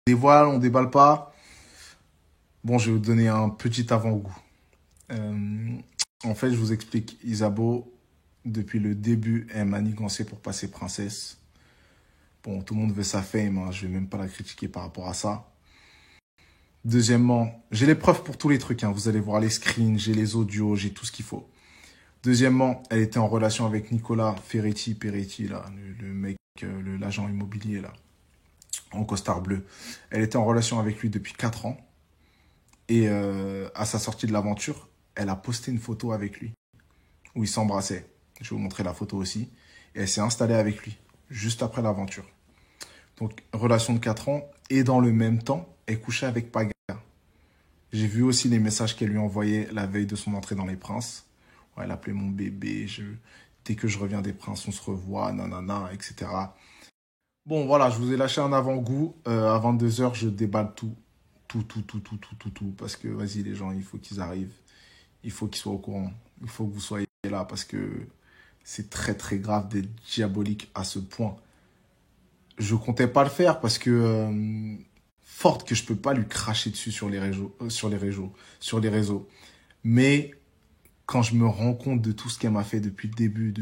dévoile, on déballe pas. Bon, je vais vous donner un petit avant-goût. En fait, je vous explique. Isabeau, depuis le début, elle m'a manigancé pour passer princesse. Bon, tout le monde veut sa fame, hein. Je vais même pas la critiquer par rapport à ça. Deuxièmement, j'ai les preuves pour tous les trucs, hein. Vous allez voir les screens, j'ai les audios, j'ai tout ce qu'il faut. Deuxièmement, elle était en relation avec Nicolas Peretti, là, le mec, l'agent immobilier, là, en costard bleu. Elle était en relation avec lui depuis 4 ans. Et à sa sortie de l'aventure, elle a posté une photo avec lui, où ils s'embrassaient. Je vais vous montrer la photo aussi. Et elle s'est installée avec lui, juste après l'aventure. Donc, relation de 4 ans. Et dans le même temps, elle couchait avec Paga. J'ai vu aussi les messages qu'elle lui envoyait la veille de son entrée dans Les Princes. Ouais, elle appelait mon bébé. Dès que je reviens des Princes, on se revoit, nanana, etc. Bon, voilà, je vous ai lâché un avant-goût. À 22h, je déballe tout. Tout. Parce que, vas-y, les gens, il faut qu'ils arrivent. Il faut qu'ils soient au courant. Il faut que vous soyez là parce que c'est très, très grave d'être diabolique à ce point. Je comptais pas le faire parce que forte que je peux pas lui cracher dessus sur les réseaux. Mais quand je me rends compte de tout ce qu'elle m'a fait depuis le début,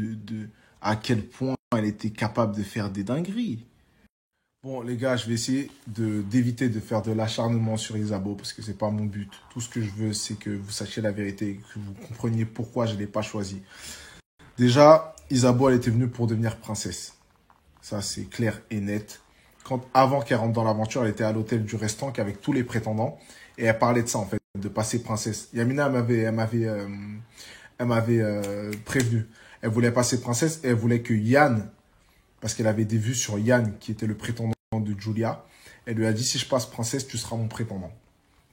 à quel point elle était capable de faire des dingueries. Bon, les gars, je vais essayer d'éviter de faire de l'acharnement sur Isabeau parce que c'est pas mon but. Tout ce que je veux, c'est que vous sachiez la vérité et que vous compreniez pourquoi je l'ai pas choisi. Déjà, Isabeau, elle était venue pour devenir princesse. Ça, c'est clair et net. Avant qu'elle rentre dans l'aventure, elle était à l'hôtel du restant avec tous les prétendants. Et elle parlait de ça, en fait, de passer princesse. Yamina, elle m'avait prévenu. Elle voulait passer princesse et elle voulait que Yann, parce qu'elle avait des vues sur Yann, qui était le prétendant de Julia, elle lui a dit, si je passe princesse, tu seras mon prétendant.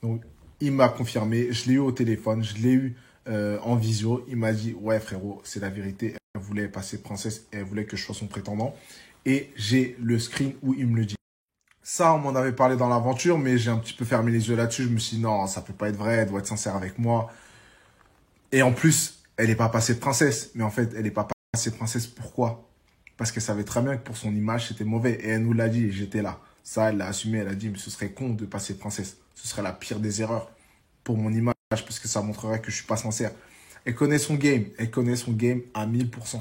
Donc, il m'a confirmé. Je l'ai eu au téléphone, je l'ai eu en visio. Il m'a dit, ouais, frérot, c'est la vérité. Elle voulait passer princesse et elle voulait que je sois son prétendant. Et j'ai le screen où il me le dit. Ça, on m'en avait parlé dans l'aventure, mais j'ai un petit peu fermé les yeux là-dessus. Je me suis dit, non, ça peut pas être vrai, elle doit être sincère avec moi. Et en plus, elle n'est pas passée princesse. Mais en fait, elle n'est pas passée princesse. Pourquoi? Parce qu'elle savait très bien que pour son image, c'était mauvais. Et elle nous l'a dit, et j'étais là. Ça, elle l'a assumé, elle a dit, mais ce serait con de passer princesse. Ce serait la pire des erreurs pour mon image, parce que ça montrerait que je suis pas sincère. Elle connaît son game à 1000%.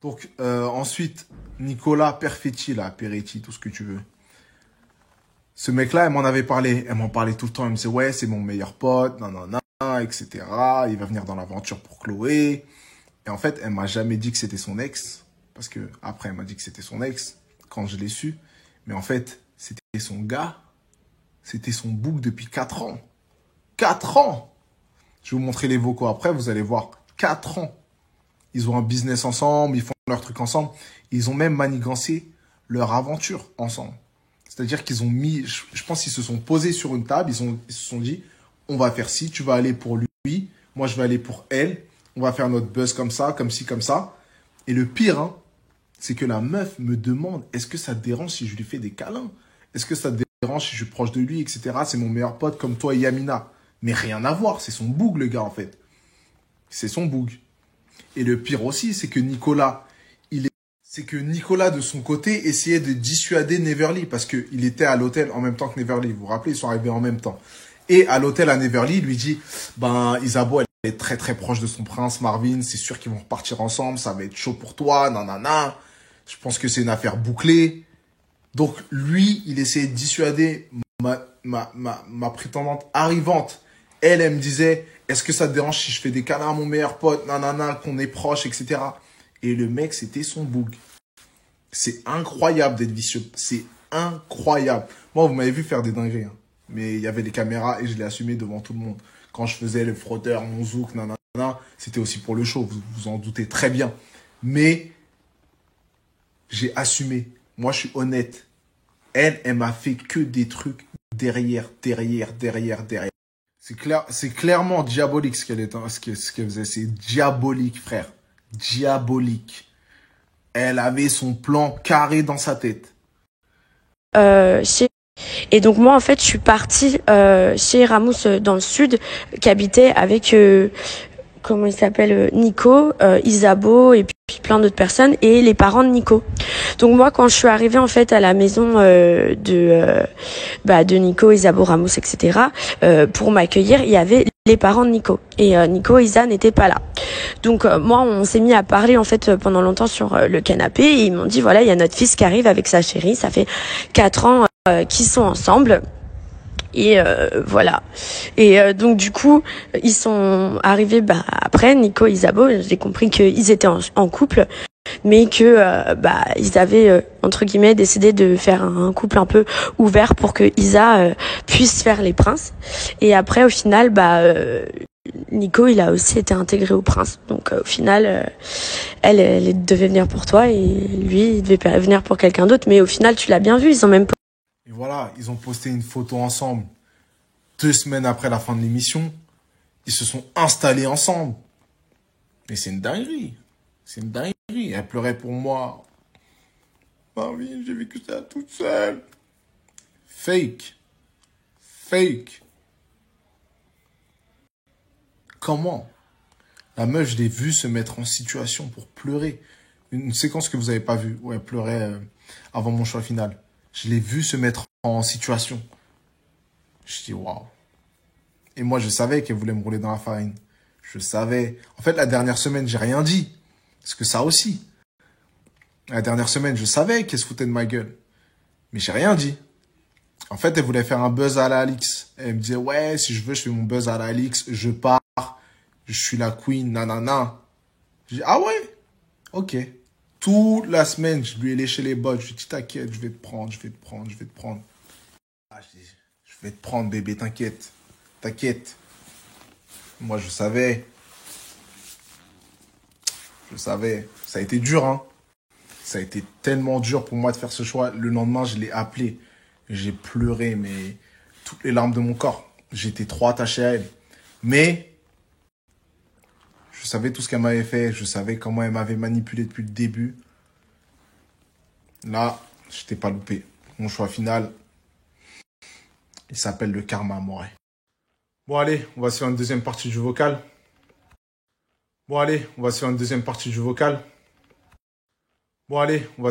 Donc, ensuite, Nicolas Peretti, tout ce que tu veux. Ce mec-là, elle m'en avait parlé. Elle m'en parlait tout le temps. Elle me disait, ouais, c'est mon meilleur pote, nanana, etc. Il va venir dans l'aventure pour Chloé. Et en fait, elle m'a jamais dit que c'était son ex. Parce que après, elle m'a dit que c'était son ex quand je l'ai su. Mais en fait, c'était son gars. C'était son bouc depuis 4 ans. 4 ans! Je vais vous montrer les vocaux après, vous allez voir. 4 ans. Ils ont un business ensemble, ils font leur truc ensemble. Ils ont même manigancé leur aventure ensemble. C'est-à-dire qu'ils ont mis, je pense qu'ils se sont posés sur une table, ils se sont dit, on va faire ci, tu vas aller pour lui, moi je vais aller pour elle, on va faire notre buzz comme ça, comme ci, comme ça. Et le pire, hein, c'est que la meuf me demande, est-ce que ça te dérange si je lui fais des câlins? Est-ce que ça te dérange si je suis proche de lui, etc. C'est mon meilleur pote comme toi et Yamina. Mais rien à voir, c'est son boug le gars en fait. C'est son boug. Et le pire aussi, c'est que Nicolas, de son côté, essayait de dissuader Neverly parce qu'il était à l'hôtel en même temps que Neverly. Vous vous rappelez, ils sont arrivés en même temps. Et à l'hôtel à Neverly, il lui dit, ben, Isabeau, elle est très très proche de son prince Marvin. C'est sûr qu'ils vont repartir ensemble. Ça va être chaud pour toi, nanana. Je pense que c'est une affaire bouclée. Donc, lui, il essayait de dissuader ma prétendante arrivante. Elle me disait, est-ce que ça te dérange si je fais des câlins à mon meilleur pote, nanana, qu'on est proche, etc. Et le mec, c'était son boug. C'est incroyable d'être vicieux. C'est incroyable. Moi, vous m'avez vu faire des dingueries. Hein. Mais il y avait des caméras et je l'ai assumé devant tout le monde. Quand je faisais le frotteur, mon zouk, nanana, c'était aussi pour le show. Vous vous en doutez très bien. Mais j'ai assumé. Moi, je suis honnête. Elle m'a fait que des trucs derrière. C'est clairement diabolique ce qu'elle faisait. C'est diabolique, frère. Diabolique. Elle avait son plan carré dans sa tête. Et donc moi en fait je suis partie chez Ramous dans le sud qui habitait avec comment il s'appelle Nico, Isabeau et puis plein d'autres personnes et les parents de Nico. Donc moi, quand je suis arrivée en fait à la maison de Nico, Isabeau, Ramos, etc. Pour m'accueillir, il y avait les parents de Nico et Nico et Isa n'étaient pas là. Donc moi, on s'est mis à parler en fait pendant longtemps sur le canapé et ils m'ont dit voilà, il y a notre fils qui arrive avec sa chérie, ça fait 4 ans qu'ils sont ensemble. Et voilà. Et donc du coup, ils sont arrivés après Nico et Isabeau, j'ai compris qu'ils étaient en couple, mais que ils avaient entre guillemets décidé de faire un couple un peu ouvert pour que Isa puisse faire les princes. Et après au final Nico il a aussi été intégré au prince. Donc au final elle devait venir pour toi et lui il devait venir pour quelqu'un d'autre, mais au final tu l'as bien vu, ils ont même Et voilà, ils ont posté une photo ensemble 2 semaines après la fin de l'émission. Ils se sont installés ensemble. Mais c'est une dinguerie. C'est une dinguerie. Elle pleurait pour moi. Ah oui, j'ai vécu ça toute seule. Fake. Fake. Comment? La meuf, je l'ai vue se mettre en situation pour pleurer. Une séquence que vous n'avez pas vue, où elle pleurait avant mon choix final. Je l'ai vue se mettre en situation. Je dis waouh. Et moi, je savais qu'elle voulait me rouler dans la farine. Je savais. En fait, la dernière semaine, j'ai rien dit. Parce que ça aussi. La dernière semaine, je savais qu'elle se foutait de ma gueule. Mais j'ai rien dit. En fait, elle voulait faire un buzz à la Alix. Elle me disait, ouais, si je veux, je fais mon buzz à la Alix. Je pars. Je suis la queen, nanana. J'ai dit, ah ouais? Ok. Toute la semaine, je lui ai léché les bottes. Je lui ai dit, t'inquiète, je vais te prendre, je vais te prendre, je vais te prendre. Ah, je vais te prendre, bébé, t'inquiète. T'inquiète. Moi, je savais. Je savais. Ça a été dur, hein. Ça a été tellement dur pour moi de faire ce choix. Le lendemain, je l'ai appelé. J'ai pleuré, mais toutes les larmes de mon corps. J'étais trop attaché à elle. Mais je savais tout ce qu'elle m'avait fait. Je savais comment elle m'avait manipulé depuis le début. Là, je t'ai pas loupé. Mon choix final, il s'appelle le karma, moi. Bon, allez, on va se faire une deuxième partie du vocal. Bon, allez, on va se faire une deuxième partie du vocal. Bon, allez, on va...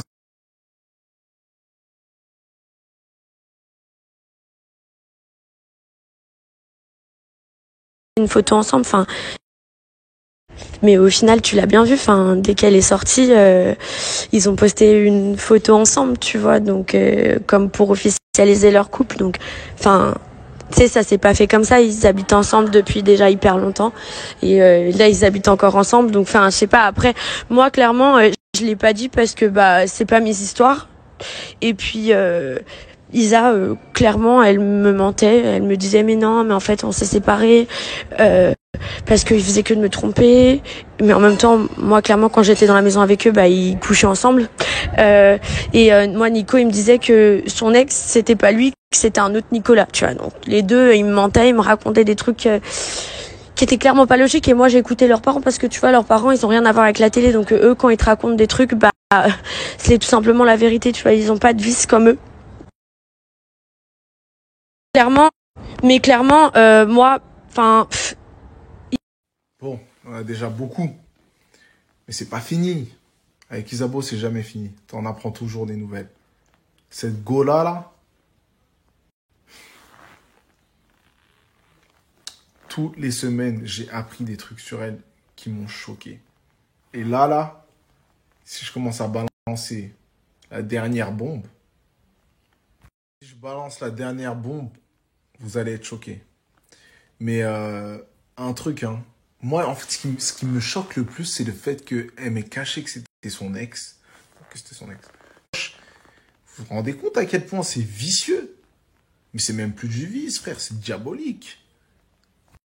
une photo ensemble, enfin, mais au final tu l'as bien vu, enfin, dès qu'elle est sortie, ils ont posté une photo ensemble, tu vois, donc comme pour officialiser leur couple, donc, enfin, tu sais, ça s'est pas fait comme ça, ils habitent ensemble depuis déjà hyper longtemps, et là ils habitent encore ensemble, donc, enfin, je sais pas, après, moi clairement, je l'ai pas dit parce que c'est pas mes histoires, et puis Isa, clairement, elle me mentait. Elle me disait mais non, mais en fait on s'est séparés parce qu'il faisait que de me tromper. Mais en même temps, moi clairement quand j'étais dans la maison avec eux, ils couchaient ensemble. Moi Nico, il me disait que son ex c'était pas lui, que c'était un autre Nicolas. Tu vois, donc les deux ils me mentaient, ils me racontaient des trucs qui étaient clairement pas logiques. Et moi j'ai écouté leurs parents parce que tu vois leurs parents ils ont rien à voir avec la télé, donc eux quand ils te racontent des trucs, c'est tout simplement la vérité. Tu vois, ils ont pas de vice comme eux. Clairement, mais clairement, moi, enfin. Bon, on a déjà beaucoup. Mais c'est pas fini. Avec Isabeau, c'est jamais fini. T'en apprends toujours des nouvelles. Cette go-là, là, toutes les semaines, j'ai appris des trucs sur elle qui m'ont choqué. Et là, si je commence à balancer la dernière bombe, si je balance la dernière bombe, vous allez être choqués. Mais un truc, hein. Moi, en fait, ce qui me choque le plus, c'est le fait qu'elle m'ait caché que c'était son ex. Que c'était son ex. Vous vous rendez compte à quel point c'est vicieux? Mais c'est même plus du vice, frère, c'est diabolique.